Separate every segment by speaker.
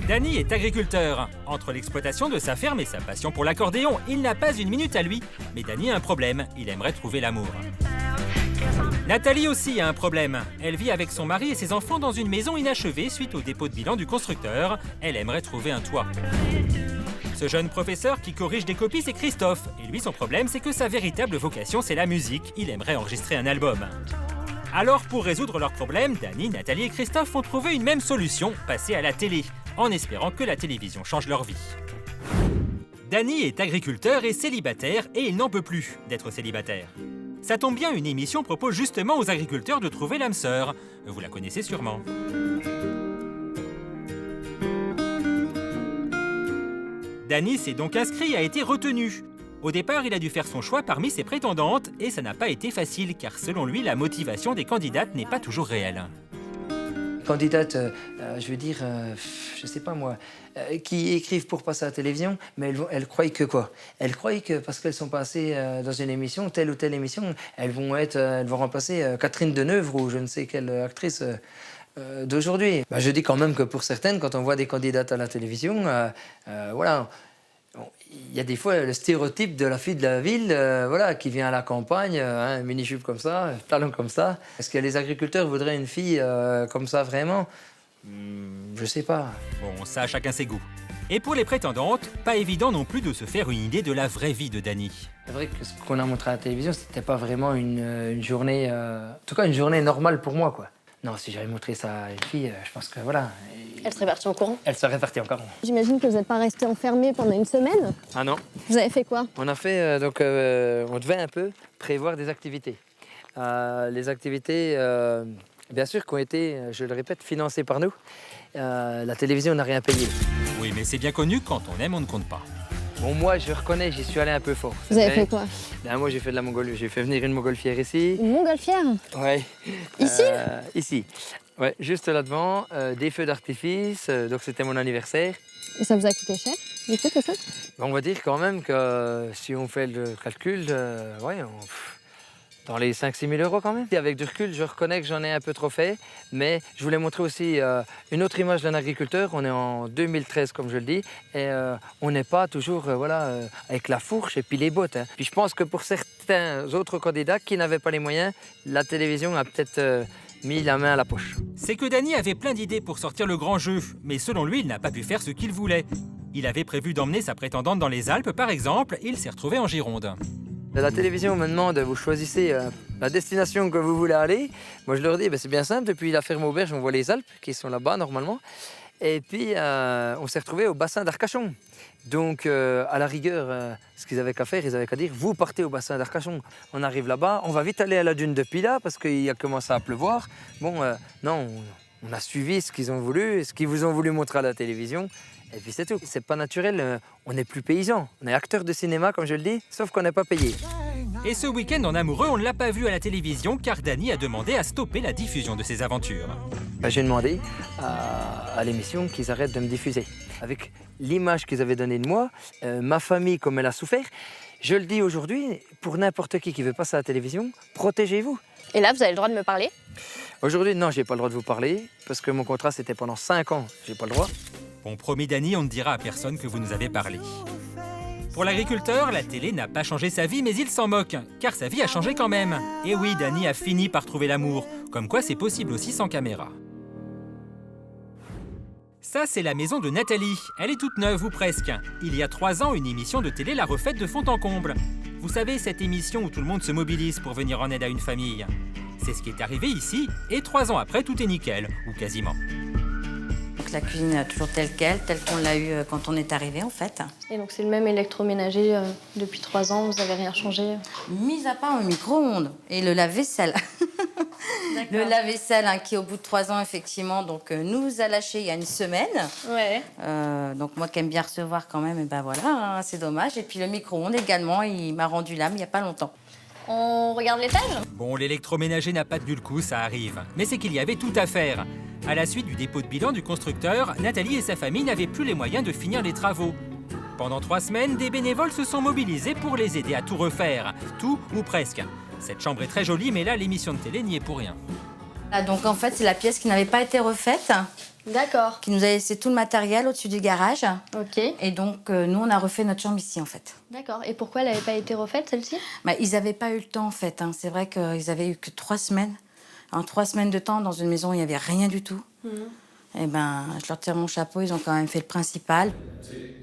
Speaker 1: Danny est agriculteur. Entre l'exploitation de sa ferme et sa passion pour l'accordéon, il n'a pas une minute à lui. Mais Danny a un problème, il aimerait trouver l'amour. Nathalie aussi a un problème. Elle vit avec son mari et ses enfants dans une maison inachevée suite au dépôt de bilan du constructeur. Elle aimerait trouver un toit. Ce jeune professeur qui corrige des copies, c'est Christophe. Et lui, son problème, c'est que sa véritable vocation, c'est la musique. Il aimerait enregistrer un album. Alors, pour résoudre leurs problèmes, Danny, Nathalie et Christophe ont trouvé une même solution, passer à la télé, en espérant que la télévision change leur vie. Danny est agriculteur et célibataire, et il n'en peut plus d'être célibataire. Ça tombe bien, une émission propose justement aux agriculteurs de trouver l'âme sœur. Vous la connaissez sûrement. Danny s'est donc inscrit et a été retenu. Au départ, il a dû faire son choix parmi ses prétendantes et ça n'a pas été facile car selon lui, la motivation des candidates n'est pas toujours réelle.
Speaker 2: Candidates, je veux dire, je sais pas moi, qui écrivent pour passer à la télévision, mais elles croient que quoi? Elles croient que parce qu'elles sont passées dans une émission, telle ou telle émission, elles vont remplacer Catherine Deneuve ou je ne sais quelle actrice d'aujourd'hui. Je dis quand même que pour certaines, quand on voit des candidates à la télévision, voilà. Il y a des fois le stéréotype de la fille de la ville voilà, qui vient à la campagne, mini-jupe comme ça, talons comme ça. Est-ce que les agriculteurs voudraient une fille comme ça vraiment? Je sais pas.
Speaker 1: Bon, ça, chacun ses goûts. Et pour les prétendantes, pas évident non plus de se faire une idée de la vraie vie de Danny.
Speaker 2: C'est vrai que ce qu'on a montré à la télévision, c'était pas vraiment une journée... en tout cas, une journée normale pour moi, quoi. Non, si j'avais montré ça à une fille, je pense que voilà...
Speaker 3: Elle serait partie en courant?
Speaker 2: Elle serait partie en courant.
Speaker 3: J'imagine que vous n'êtes pas resté enfermé pendant une semaine?
Speaker 2: Ah non.
Speaker 3: Vous avez fait quoi?
Speaker 2: On a fait, on devait un peu prévoir des activités. Les activités, bien sûr, qui ont été, je le répète, financées par nous. La télévision n'a rien payé.
Speaker 1: Oui, mais c'est bien connu, quand on aime, on ne compte pas.
Speaker 2: Bon, moi, je reconnais, j'y suis allé un peu fort.
Speaker 3: Vous avez fait quoi?
Speaker 2: Moi, j'ai fait de la montgolfière. J'ai fait venir une montgolfière ici.
Speaker 3: Une montgolfière?
Speaker 2: Oui.
Speaker 3: Ici?
Speaker 2: Ici. Ouais, juste là devant, des feux d'artifice, donc c'était mon anniversaire.
Speaker 3: Et ça vous a coûté cher, du coup, tout ça?
Speaker 2: On va dire quand même que si on fait le calcul, dans les 5 000 à 6 000 € quand même. Et avec du recul, je reconnais que j'en ai un peu trop fait, mais je voulais montrer aussi une autre image d'un agriculteur. On est en 2013, comme je le dis, et on n'est pas toujours avec la fourche et puis les bottes. Hein. Puis je pense que pour certains autres candidats qui n'avaient pas les moyens, la télévision a peut-être mis la main à la poche.
Speaker 1: C'est que Danny avait plein d'idées pour sortir le grand jeu, mais selon lui, il n'a pas pu faire ce qu'il voulait. Il avait prévu d'emmener sa prétendante dans les Alpes, par exemple, et il s'est retrouvé en Gironde.
Speaker 2: La télévision me demande, vous choisissez la destination que vous voulez aller. Moi, je leur dis, c'est bien simple, depuis la ferme auberge, on voit les Alpes, qui sont là-bas, normalement. Et puis, on s'est retrouvé au bassin d'Arcachon. Donc, à la rigueur, ce qu'ils avaient qu'à faire, ils avaient qu'à dire, vous partez au bassin d'Arcachon. On arrive là-bas, on va vite aller à la dune de Pilat, parce qu'il a commencé à pleuvoir. Bon, non, on a suivi ce qu'ils ont voulu, ce qu'ils vous ont voulu montrer à la télévision. Et puis c'est tout. C'est pas naturel, on n'est plus paysans. On est acteurs de cinéma, comme je le dis, sauf qu'on n'est pas payé.
Speaker 1: Et ce week-end en amoureux, on ne l'a pas vu à la télévision car Danny a demandé à stopper la diffusion de ses aventures.
Speaker 2: J'ai demandé à l'émission qu'ils arrêtent de me diffuser. Avec l'image qu'ils avaient donnée de moi, ma famille, comme elle a souffert, je le dis aujourd'hui, pour n'importe qui veut passer à la télévision, protégez-vous.
Speaker 3: Et là, vous avez le droit de me parler?
Speaker 2: Aujourd'hui, non, j'ai pas le droit de vous parler, parce que mon contrat, c'était pendant 5 ans. J'ai pas le droit.
Speaker 1: Bon, promis Danny, on ne dira à personne que vous nous avez parlé. Pour l'agriculteur, la télé n'a pas changé sa vie, mais il s'en moque, car sa vie a changé quand même. Et oui, Danny a fini par trouver l'amour, comme quoi c'est possible aussi sans caméra. Ça, c'est la maison de Nathalie. Elle est toute neuve, ou presque. Il y a 3 ans, une émission de télé l'a refaite de fond en comble. Vous savez, cette émission où tout le monde se mobilise pour venir en aide à une famille. C'est ce qui est arrivé ici, et 3 ans après, tout est nickel, ou quasiment.
Speaker 4: Donc la cuisine est toujours telle qu'on l'a eu quand on est arrivé en fait.
Speaker 3: Et donc c'est le même électroménager depuis 3 ans, vous n'avez rien changé?
Speaker 4: Mis à part le micro-ondes et le lave-vaisselle. Le lave-vaisselle qui au bout de 3 ans effectivement nous a lâché il y a une semaine.
Speaker 3: Ouais.
Speaker 4: Donc moi qui aime bien recevoir quand même, et ben voilà, c'est dommage. Et puis le micro-ondes également, il m'a rendu l'âme il n'y a pas longtemps.
Speaker 3: On regarde l'étage?
Speaker 1: Bon, l'électroménager n'a pas tenu le coup, ça arrive. Mais c'est qu'il y avait tout à faire. À la suite du dépôt de bilan du constructeur, Nathalie et sa famille n'avaient plus les moyens de finir les travaux. Pendant 3 semaines, des bénévoles se sont mobilisés pour les aider à tout refaire. Tout ou presque. Cette chambre est très jolie, mais là, l'émission de télé n'y est pour rien.
Speaker 4: Ah, donc en fait, c'est la pièce qui n'avait pas été refaite.
Speaker 3: D'accord.
Speaker 4: qui nous a laissé tout le matériel au-dessus du garage.
Speaker 3: Ok.
Speaker 4: Et donc, nous, on a refait notre chambre ici, en fait.
Speaker 3: D'accord. Et pourquoi elle n'avait pas été refaite, celle-ci?
Speaker 4: Bah, ils n'avaient pas eu le temps, en fait. Hein. C'est vrai qu'ils avaient eu que 3 semaines. En 3 semaines de temps, dans une maison où il n'y avait rien du tout. Et ben, je leur tire mon chapeau, ils ont quand même fait le principal.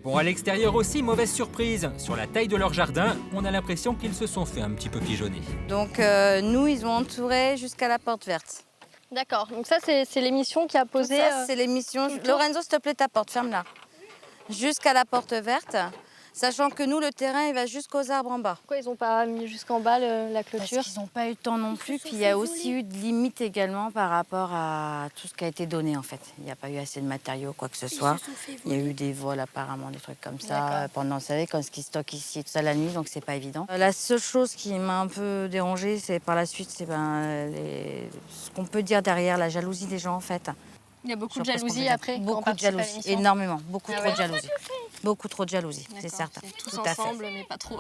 Speaker 1: Bon, à l'extérieur aussi, mauvaise surprise. Sur la taille de leur jardin, on a l'impression qu'ils se sont fait un petit peu pigeonner.
Speaker 4: Donc, nous, ils ont entouré jusqu'à la porte verte.
Speaker 3: D'accord. Donc ça, c'est l'émission qui a posé...
Speaker 4: Ça, c'est l'émission. Lorenzo, s'il te plaît, ta porte, ferme-la. Jusqu'à la porte verte, sachant que nous, le terrain, il va jusqu'aux arbres en bas.
Speaker 3: Pourquoi ils n'ont pas mis jusqu'en bas la clôture?
Speaker 4: Parce qu'ils n'ont pas eu le temps non plus. Puis il y a aussi eu de limites également par rapport à tout ce qui a été donné, en fait. Il n'y a pas eu assez de matériaux, quoi que ce soit. Il y a eu des vols, apparemment, des trucs comme ça. Pendant, vous savez, quand ce qui stocke ici, tout ça la nuit, donc c'est pas évident. La seule chose qui m'a un peu dérangée, c'est par la suite, c'est ce qu'on peut dire derrière, la jalousie des gens, en fait.
Speaker 3: Il y a beaucoup de
Speaker 4: Je pense qu'on
Speaker 3: jalousie
Speaker 4: peut
Speaker 3: après.
Speaker 4: dire.
Speaker 3: quand on
Speaker 4: Beaucoup de
Speaker 3: participe à
Speaker 4: jalousie,
Speaker 3: l'émission.
Speaker 4: énormément. Beaucoup
Speaker 3: Ah
Speaker 4: trop
Speaker 3: ouais.
Speaker 4: de jalousie. Beaucoup trop de jalousie, c'est
Speaker 3: D'accord,
Speaker 4: certain.
Speaker 3: c'est tous
Speaker 4: Tout à fait.
Speaker 3: ensemble, mais pas trop.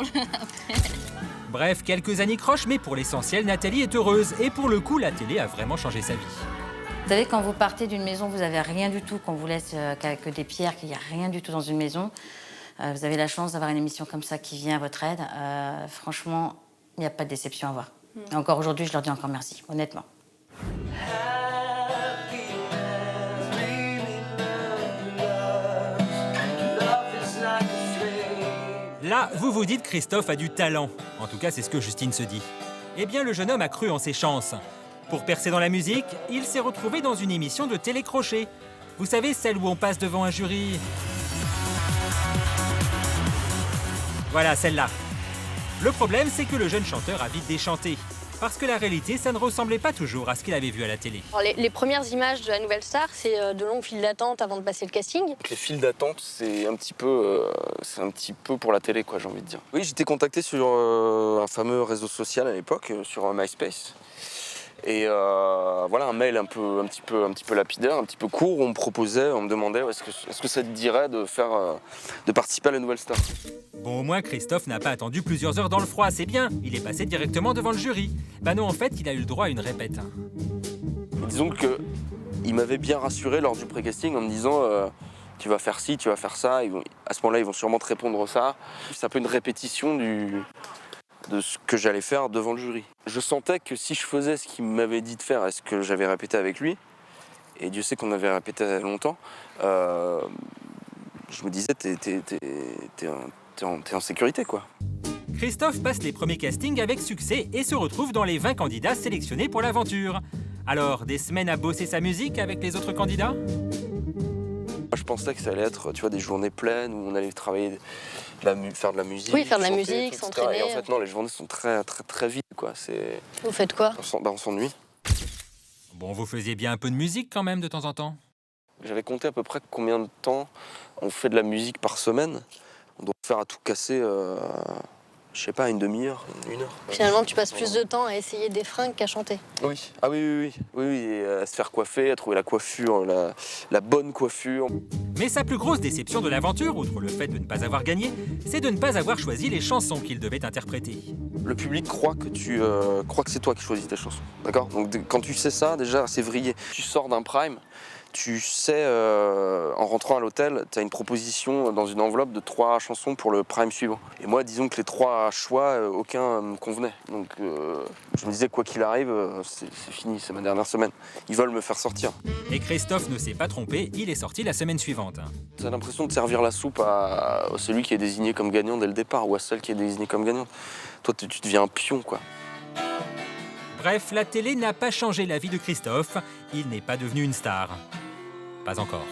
Speaker 1: Bref, quelques anicroches, mais pour l'essentiel, Nathalie est heureuse. Et pour le coup, la télé a vraiment changé sa vie.
Speaker 4: Vous savez, quand vous partez d'une maison, vous n'avez rien du tout, qu'on vous laisse que des pierres, qu'il n'y a rien du tout dans une maison. Vous avez la chance d'avoir une émission comme ça qui vient à votre aide. Franchement, il n'y a pas de déception à voir. Et encore aujourd'hui, je leur dis encore merci, honnêtement.
Speaker 1: Là, vous vous dites Christophe a du talent. En tout cas, c'est ce que Justine se dit. Eh bien, le jeune homme a cru en ses chances. Pour percer dans la musique, il s'est retrouvé dans une émission de télécrochet. Vous savez, celle où on passe devant un jury. Voilà, celle-là. Le problème, c'est que le jeune chanteur a vite déchanté. Parce que la réalité, ça ne ressemblait pas toujours à ce qu'il avait vu à la télé.
Speaker 3: Alors, les premières images de la nouvelle star, c'est de longues files d'attente avant de passer le casting.
Speaker 5: Les files d'attente, c'est un petit peu pour la télé, quoi, j'ai envie de dire. Oui, j'étais contacté sur un fameux réseau social à l'époque, sur MySpace. Et voilà, un mail un petit peu lapidaire, un petit peu court, où on me demandait est-ce que ça te dirait de participer à la nouvelle star.
Speaker 1: Bon, au moins, Christophe n'a pas attendu plusieurs heures dans le froid, c'est bien. Il est passé directement devant le jury. Bah non, en fait, il a eu le droit à une répète.
Speaker 5: Et disons qu'il m'avait bien rassuré lors du pré-casting en me disant tu vas faire ci, tu vas faire ça. À ce moment-là, ils vont sûrement te répondre ça. C'est un peu une répétition de ce que j'allais faire devant le jury. Je sentais que si je faisais ce qu'il m'avait dit de faire et ce que j'avais répété avec lui, et Dieu sait qu'on avait répété longtemps, je me disais t'es en sécurité, quoi.
Speaker 1: Christophe passe les premiers castings avec succès et se retrouve dans les 20 candidats sélectionnés pour l'aventure. Alors, des semaines à bosser sa musique avec les autres candidats?
Speaker 5: Je pensais que ça allait être, tu vois, des journées pleines où on allait travailler, faire de la musique.
Speaker 3: Oui, faire de la
Speaker 5: chanter,
Speaker 3: musique,
Speaker 5: etc.
Speaker 3: s'entraîner.
Speaker 5: Et en fait, non, les journées sont très vides, quoi.
Speaker 3: Vous faites quoi?
Speaker 5: On s'ennuie.
Speaker 1: Bon, vous faisiez bien un peu de musique quand même de temps en temps.
Speaker 5: J'avais compté à peu près combien de temps on fait de la musique par semaine. On doit faire à tout casser, je sais pas, une demi-heure, une heure.
Speaker 3: Finalement, tu passes plus de temps à essayer des fringues qu'à chanter.
Speaker 5: Oui. Ah oui, et à se faire coiffer, à trouver la coiffure, la bonne coiffure.
Speaker 1: Mais sa plus grosse déception de l'aventure, outre le fait de ne pas avoir gagné, c'est de ne pas avoir choisi les chansons qu'il devait interpréter.
Speaker 5: Le public croit que c'est toi qui choisis tes chansons, d'accord? Donc quand tu sais ça, déjà, c'est vrillé. Tu sors d'un prime, tu sais, en rentrant à l'hôtel, tu as une proposition dans une enveloppe de 3 chansons pour le prime suivant. Et moi, disons que les 3 choix, aucun me convenait. Donc je me disais, quoi qu'il arrive, c'est fini, c'est ma dernière semaine. Ils veulent me faire sortir.
Speaker 1: Et Christophe ne s'est pas trompé, il est sorti la semaine suivante.
Speaker 5: T'as l'impression de servir la soupe à celui qui est désigné comme gagnant dès le départ, ou à celle qui est désignée comme gagnante. Toi, tu deviens un pion, quoi.
Speaker 1: Bref, la télé n'a pas changé la vie de Christophe, il n'est pas devenu une star. Pas encore.